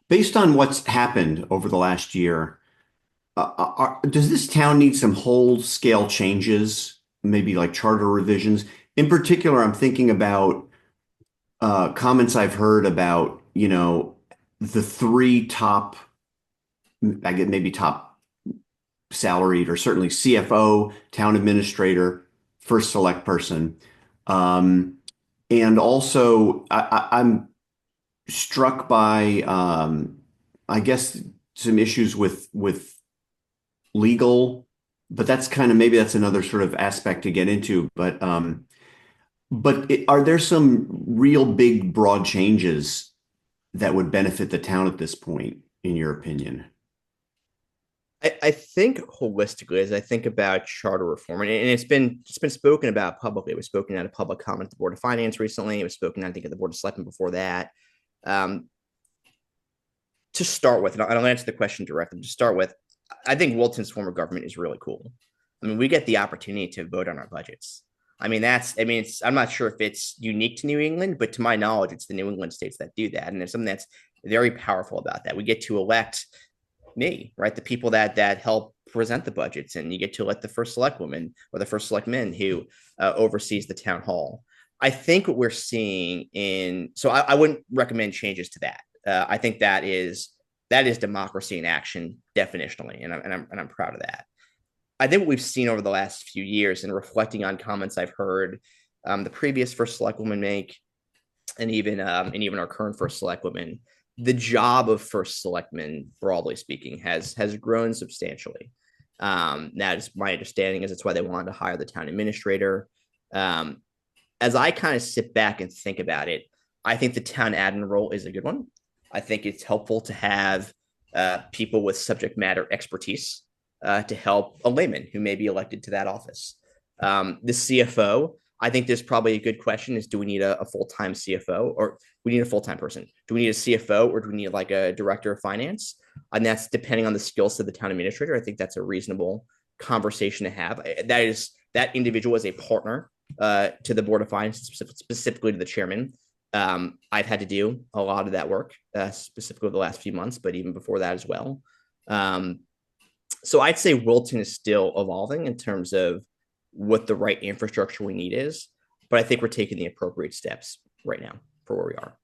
Based on what's happened over the last year, does this town need some whole-scale changes, maybe like charter revisions? In particular, I'm thinking about comments I've heard about, the three top, I get maybe top salaried, or certainly CFO, town administrator, first select person. Um, and also, I'm struck by, I guess, some issues with legal, but that's kind of maybe that's another sort of aspect to get into. But are there some real big broad changes that would benefit the town at this point, in your opinion? I think holistically, as I think about charter reform, and it's been spoken about publicly. It was spoken at a public comment at the Board of Finance recently. It was spoken, I think, at the Board of Selectmen before that. Um, to start with, and I'll answer the question directly. To start with, I think Wilton's form of government is really cool. I mean, we get the opportunity to vote on our budgets. I'm not sure if it's unique to New England, but to my knowledge, it's the New England states that do that. And there's something that's very powerful about that. We get to elect right? The people that help present the budgets, and you get to elect the first select woman or the first select man who oversees the town hall. I think what we're seeing I wouldn't recommend changes to that. I think that is democracy in action definitionally, and I'm proud of that. I think what we've seen over the last few years, and reflecting on comments I've heard the previous first select woman make, and even our current first select woman, the job of first selectman, broadly speaking, has grown substantially. That is my understanding, is it's why they wanted to hire the town administrator. Um, as I kind of sit back and think about it, I think the town admin role is a good one. I think it's helpful to have people with subject matter expertise to help a layman who may be elected to that office. The CFO, I think there's probably a good question is, do we need a full-time CFO, or we need a full-time person? Do we need a CFO, or do we need like a director of finance? And that's depending on the skills of the town administrator. I think that's a reasonable conversation to have. That individual is a partner to the board of finance, specifically to the chairman. I've had to do a lot of that work, specifically the last few months, but even before that as well. Um, so I'd say Wilton is still evolving in terms of what the right infrastructure we need is, but I think we're taking the appropriate steps right now for where we are.